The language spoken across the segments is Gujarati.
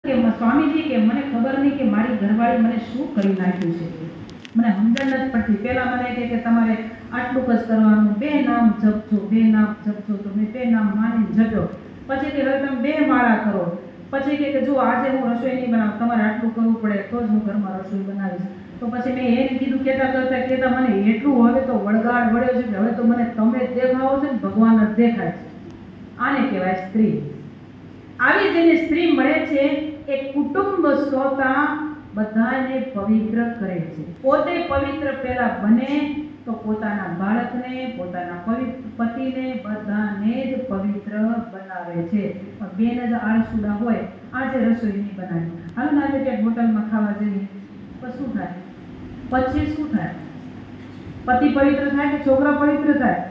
કે સ્વામીજી કે મને ખબર નહીં કે મારી ઘરવાળી મને શું કરી નાખ્યું છે, મને સમજણ નથી પડતી. પહેલાં મને કહે કે તમારે આટલું જ કરવાનું, 2 નામ જપજો, 2 નામ જપજો. તો મેં 2 નામ માની જપ્યો. પછી કે હવે તમે 2 માળા કરો. પછી કે જો આજે હું રસોઈ નહીં બનાવું, તમારે આટલું કરવું પડે તો જ હું ઘરમાં રસોઈ બનાવીશ. તો પછી મેં એને કીધું કહેતા મને એટલું હવે તો વળગાડ વળ્યો છે કે હવે તો મને તમે જ દેખાવો છે ને ભગવાન જ દેખાય છે. આને કહેવાય સ્ત્રી. આવી જેને સ્ત્રી મળે છે એ કુટુંબ શ્રોતા બધાને પવિત્ર કરે છે. પોતે પવિત્ર પહેલા બને તો પોતાના બાળકને, પોતાના પતિને બધાને જ પવિત્ર બનાવે છે. પણ બેન જ આળસુડા હોય, આજે રસોઈ નહીં બનાવી, હાલ ને આજે ક્યાંક હોટલમાં ખાવા જઈએ, તો શું થાય? પછી શું થાય? પતિ પવિત્ર થાય કે છોકરા પવિત્ર થાય?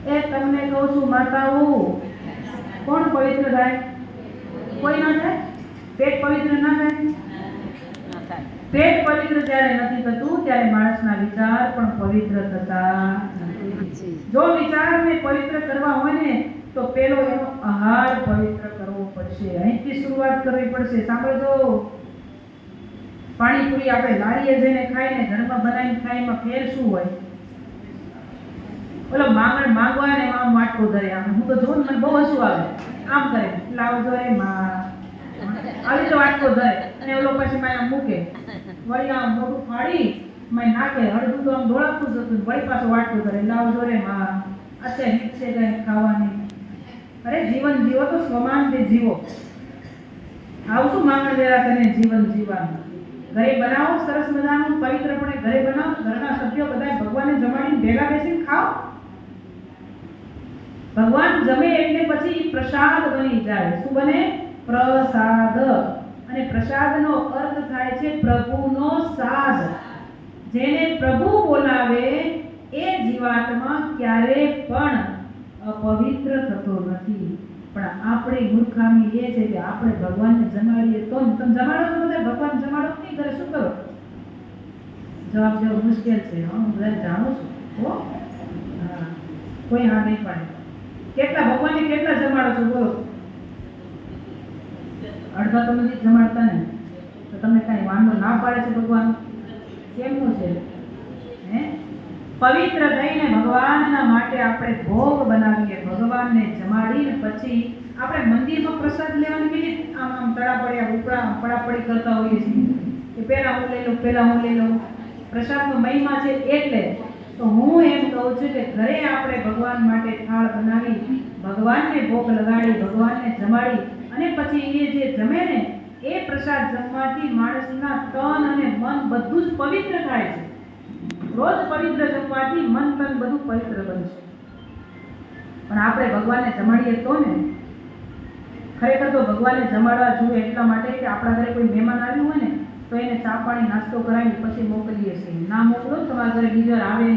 એ તમને કહું છું માતાઓ, કોણ પવિત્ર થાય? કોઈ ના થાય? પેટ પવિત્ર ના થાય? પેટ પવિત્ર જ્યારે નથી થતું ત્યારે માણસના વિચાર પણ પવિત્ર થતા નથી. જો વિચારને પવિત્ર કરવા હોય ને તો પેલો એનો આહાર પવિત્ર કરવો પડશે. અહીંથી શરૂઆત કરવી પડશે. સાંભળજો, પાણીપુરી આપણે લારીએ જઈને ખાઈને ઘરમાં બનાવીને ખાય એમાં ફેર શું હોય? ઓલો માંગણ માંગવા ને આમ વાટકો ધરે, આમ હું તો જોઉં મને બહુ હસવું આવે, આમ કરે લાવજો રે માં, આવી તો વાટકો ધરે અને ઓલો પછી માં મૂકે, વળી આમ મોટું ફાડી માં નાખે, હળદું તો આમ ડોળાતું જ હતું, વળી પાછો વાટકો ધરે લાવજો રે માં, અત્યારે હિત છે કઈ ખાવાની. અરે જીવન જીવો તો સ્વમાન તે જીવો. આવું શું માંગણ વેરા કરીને જીવન જીવવાનું? ઘરે બનાવો સરસ મજાનું, પવિત્રપણે ઘરે બનાવો, ઘરના સભ્યો બધા ભગવાનને જમાડીને ભેગા બેસીને ખાઓ. ભગવાન જમે એટલે પછી પ્રસાદ બની જાય. શું બને? પ્રસાદ. અને પ્રસાદનો અર્થ થાય છે પ્રભુનો સાદ. જેને પ્રભુ બોલાવે એ જીવાત્મા ક્યારે પણ અપવિત્ર થતો નથી. પણ આપણી મૂર્ખામી એ છે કે આપણે ભગવાનને જમાડીએ તો તમે જમાડો તો બધા ભગવાન જમાડો નહીં કરે, શું કરો? જવાબ દેવો મુશ્કેલ છે. હું બધા જાણું છું. હા, કોઈ હા નહીં પાડે. કેટલા ભગવાનને કેટલા જમાડો છો બોલો? અડધા તો નથી જમાડતા ને, તો તમને કઈ વાંધો ના પાડે છે ભગવાન? કેમનું છે? હે, પવિત્ર થઈને ભગવાનના માટે આપણે ભોગ બનાવીએ, ભગવાનને જમાડીને પછી આપણે મંદિરમાં પ્રસાદ લેવાની કે આમ આમ તડાપડિયા ઉપડા પડાપડી કરતા હોઈએ છીએ કે પહેલા હું લઈ લઉં, પહેલા હું લઈ લઉં. પ્રસાદનો મહિમા છે એટલે તો હું એમ કહું છું કે ઘરે આપણે ભગવાન માટે થાળ બનાવી, ભગવાનને ભોગ લગાડી, ભગવાનને જમાડી અને પછી એ જે જમે ને એ પ્રસાદ જમવાથી માણસના તન અને મન બધું જ પવિત્ર થાય છે. રોજ પવિત્ર જમવાથી મન તન બધું પવિત્ર બનશે. પણ આપણે ભગવાનને જમાડીએ તો ને, ખરેખર તો ભગવાનને જમાડવા જોઈએ એટલા માટે કે આપણા ઘરે કોઈ મહેમાન આવ્યું હોય ને તો એને ચા પાણી નાસ્તો કરાવી પછી મોકલીએ છીએ. ના મોકલો તમારા ઘરે બીજા આવે